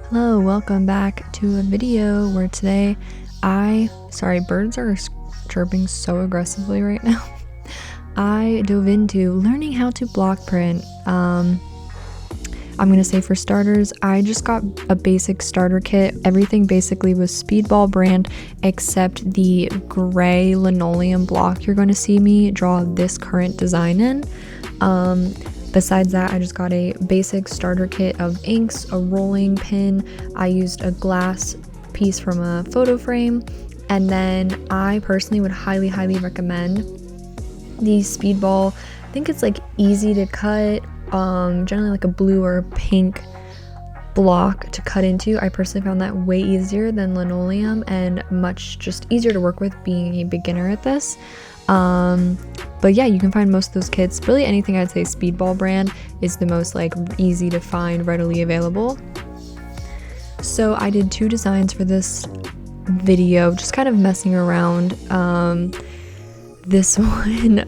Hello, welcome back to a video where today sorry, birds are chirping so aggressively right now. I dove into learning how to block print. I'm gonna say for starters, I just got a basic starter kit. Everything basically was Speedball brand except the gray linoleum block you're going to see me draw this current design in. Besides that, I just got a basic starter kit of inks, a rolling pin. I used a glass piece from a photo frame, and then I personally would highly recommend the Speedball. I think it's like easy to cut, generally like a blue or pink block to cut into. I personally found that way easier than linoleum and much just easier to work with being a beginner at this. But yeah, you can find most of those kits. Really anything I'd say Speedball brand is the most like easy to find, readily available. So I did 2 designs for this video, just kind of messing around. This one,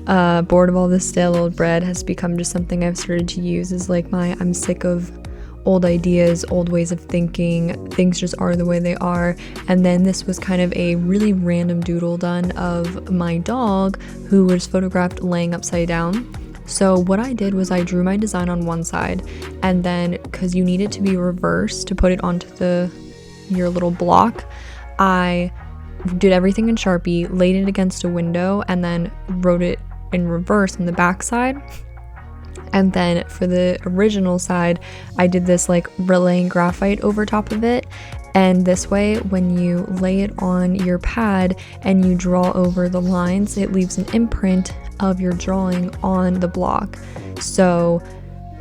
Bored of All This Stale Old Bread, has become just something I've started to use as like I'm sick of old ideas, old ways of thinking, things just are the way they are. And then this was kind of a really random doodle done of my dog who was photographed laying upside down. So what I did was I drew my design on one side, and then because you need it to be reversed to put it onto your little block, I did everything in Sharpie, laid it against a window, and then wrote it in reverse on the back side. And then for the original side, I did this like relaying graphite over top of it. And this way, when you lay it on your pad and you draw over the lines, it leaves an imprint of your drawing on the block. So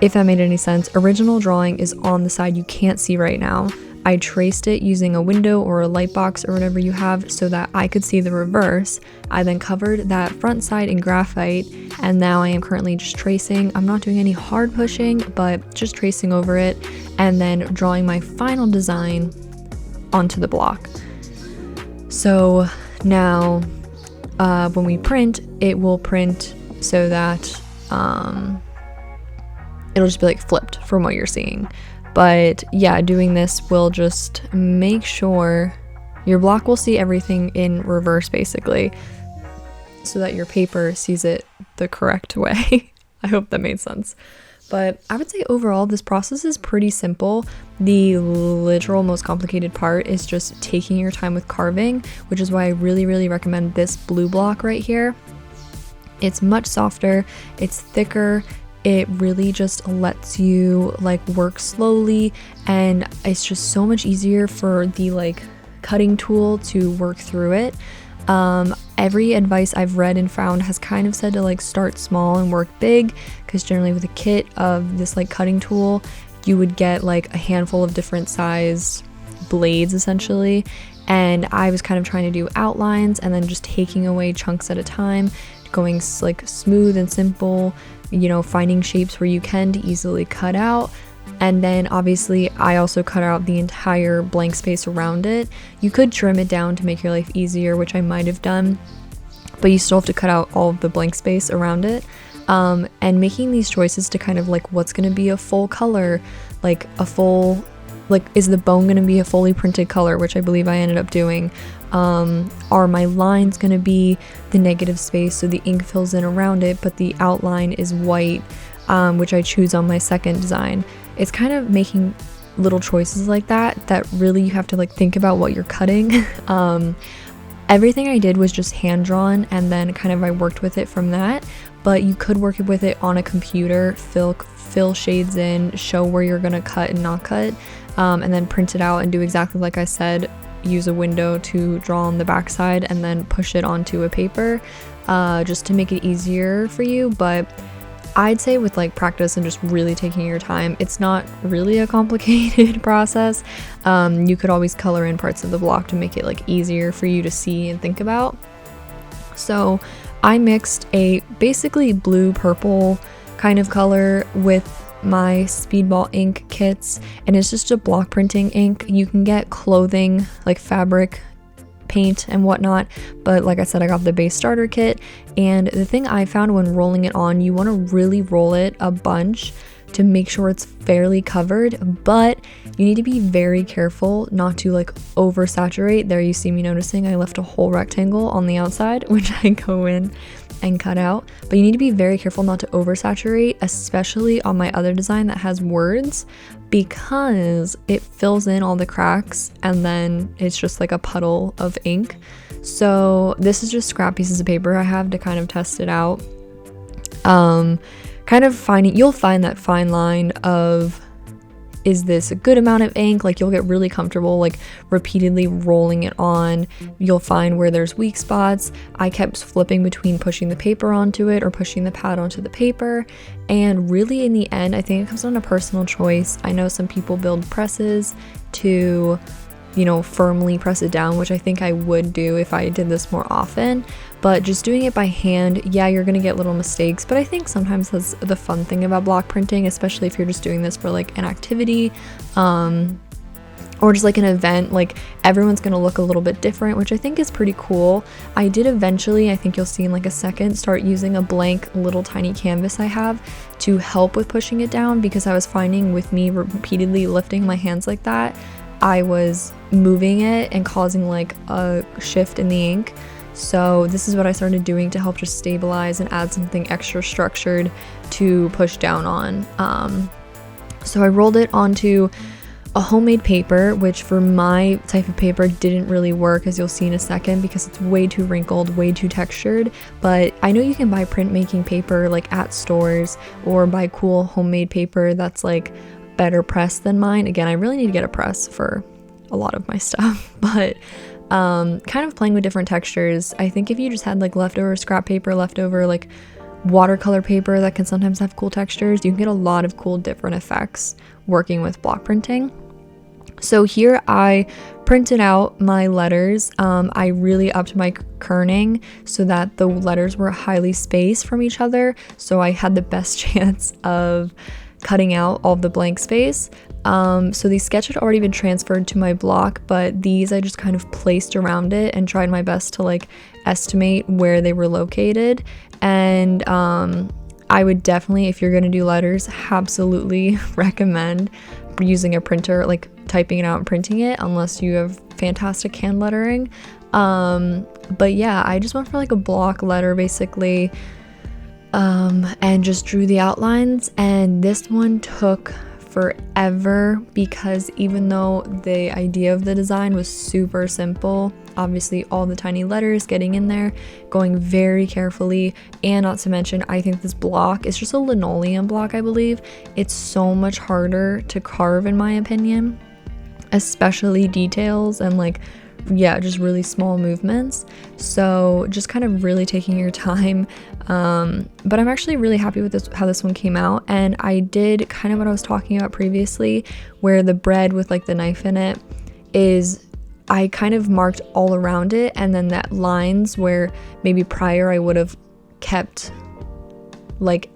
if that made any sense, original drawing is on the side you can't see right now. I traced it using a window or a light box or whatever you have so that I could see the reverse. I then covered that front side in graphite, and now I am currently just tracing. I'm not doing any hard pushing, but just tracing over it and then drawing my final design onto the block. So now when we print, it will print so that it'll just be like flipped from what you're seeing. But yeah, doing this will just make sure your block will see everything in reverse basically, so that your paper sees it the correct way. I hope that made sense. But I would say overall this process is pretty simple. The literal most complicated part is just taking your time with carving, which is why I really recommend this blue block right here. It's much softer, it's thicker. It really just lets you like work slowly, and it's just so much easier for the like cutting tool to work through it. Every advice I've read and found has kind of said to like start small and work big, because generally with a kit of this like cutting tool, you would get like a handful of different size blades essentially. And I was kind of trying to do outlines and then just taking away chunks at a time, going like smooth and simple, you know, finding shapes where you can to easily cut out. And then obviously I also cut out the entire blank space around it. You could trim it down to make your life easier, which I might have done, but you still have to cut out all of the blank space around it. And making these choices to kind of like what's going to be a full color, like a full, like is the bone going to be a fully printed color, which I believe I ended up doing. Are my lines going to be the negative space so the ink fills in around it but the outline is white, which I choose on my second design. It's kind of making little choices like that really you have to like think about what you're cutting. Everything I did was just hand drawn, and then kind of I worked with it from that, but you could work with it on a computer, fill shades in, show where you're gonna cut and not cut, and then print it out and do exactly like I said. Use a window to draw on the backside and then push it onto a paper, just to make it easier for you. But I'd say with like practice and just really taking your time, it's not really a complicated process. You could always color in parts of the block to make it like easier for you to see and think about. So I mixed a basically blue purple kind of color with my Speedball ink kits, and it's just a block printing ink. You can get clothing like fabric paint and whatnot, but like I said, I got the base starter kit. And the thing I found when rolling it on, you want to really roll it a bunch to make sure it's fairly covered, but you need to be very careful not to like oversaturate. There you see me noticing I left a whole rectangle on the outside, which I go in and cut out, but you need to be very careful not to oversaturate, especially on my other design that has words, because it fills in all the cracks and then it's just like a puddle of ink. So this is just scrap pieces of paper I have to kind of test it out. Kind of finding, you'll find that fine line of, is this a good amount of ink? Like you'll get really comfortable like repeatedly rolling it on. You'll find where there's weak spots. I kept flipping between pushing the paper onto it or pushing the pad onto the paper, and really in the end I think it comes down to personal choice. I know some people build presses to, you know, firmly press it down, which I think I would do if I did this more often, but just doing it by hand, yeah, you're gonna get little mistakes, but I think sometimes that's the fun thing about block printing, especially if you're just doing this for like an activity or just like an event. Like everyone's gonna look a little bit different, which I think is pretty cool. I did eventually, I think you'll see in like a second, start using a blank little tiny canvas I have to help with pushing it down, because I was finding with me repeatedly lifting my hands like that, I was moving it and causing like a shift in the ink. So this is what I started doing to help just stabilize and add something extra structured to push down on. So I rolled it onto a homemade paper, which for my type of paper didn't really work, as you'll see in a second, because it's way too wrinkled, way too textured. But I know you can buy printmaking paper like at stores, or buy cool homemade paper that's like better press than mine. Again, I really need to get a press for a lot of my stuff, but kind of playing with different textures. I think if you just had like leftover scrap paper, leftover like watercolor paper that can sometimes have cool textures, you can get a lot of cool different effects working with block printing. So here I printed out my letters. I really upped my kerning so that the letters were highly spaced from each other, so I had the best chance of cutting out all of the blank space. So the sketch had already been transferred to my block, but these I just kind of placed around it and tried my best to like estimate where they were located. And I would definitely, if you're gonna do letters, absolutely recommend using a printer, like typing it out and printing it, unless you have fantastic hand lettering. But yeah, I just went for like a block letter basically, and just drew the outlines, and this one took forever because even though the idea of the design was super simple, obviously all the tiny letters getting in there, going very carefully, and not to mention I think this block is just a linoleum block, I believe. It's so much harder to carve in my opinion, especially details and like, yeah, just really small movements. So just kind of really taking your time. But I'm actually really happy with this, how this one came out. And I did kind of what I was talking about previously, where the bread with like the knife in it is, I kind of marked all around it, and then that lines where maybe prior I would have kept, like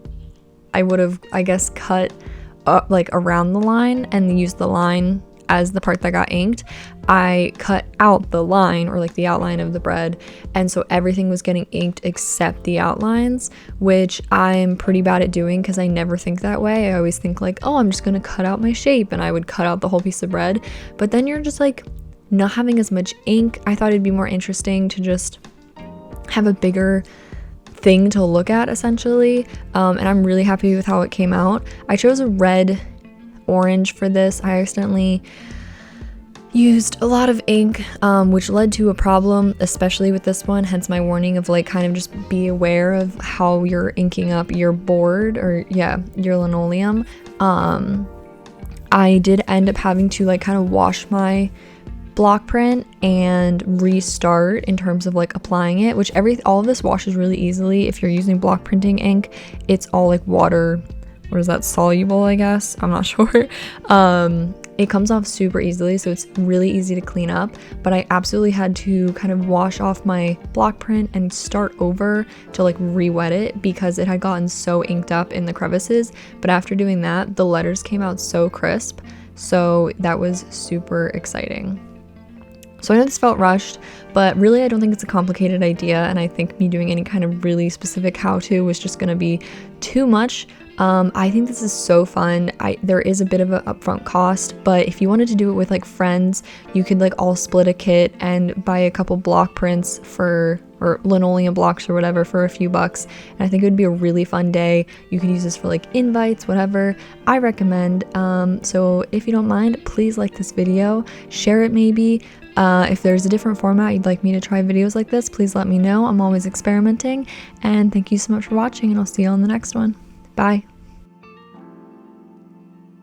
I would have, I guess, cut up like around the line and used the line as the part that got inked. I cut out the line, or like the outline of the bread, and so everything was getting inked except the outlines, which I'm pretty bad at doing because I never think that way. I always think like, oh, I'm just gonna cut out my shape, and I would cut out the whole piece of bread, but then you're just like not having as much ink. I thought it'd be more interesting to just have a bigger thing to look at essentially, and I'm really happy with how it came out. I chose a red orange for this. I accidentally used a lot of ink, which led to a problem, especially with this one, hence my warning of like kind of just be aware of how you're inking up your board, or yeah, your linoleum. I did end up having to like kind of wash my block print and restart in terms of like applying it, which all of this washes really easily. If you're using block printing ink, it's all like water, what is that, soluble, I guess, I'm not sure. It comes off super easily, so it's really easy to clean up, but I absolutely had to kind of wash off my block print and start over to like re-wet it because it had gotten so inked up in the crevices. But after doing that, the letters came out so crisp, so that was super exciting. So I know this felt rushed, but really I don't think it's a complicated idea, and I think me doing any kind of really specific how-to was just going to be too much. I think this is so fun. There is a bit of an upfront cost, but if you wanted to do it with like friends, you could like all split a kit and buy a couple block prints or linoleum blocks or whatever for a few bucks. And I think it would be a really fun day. You could use this for like invites, whatever. I recommend. So if you don't mind, please like this video, share it maybe. If there's a different format you'd like me to try videos like this, please let me know. I'm always experimenting. And thank you so much for watching, and I'll see you on the next one. Bye.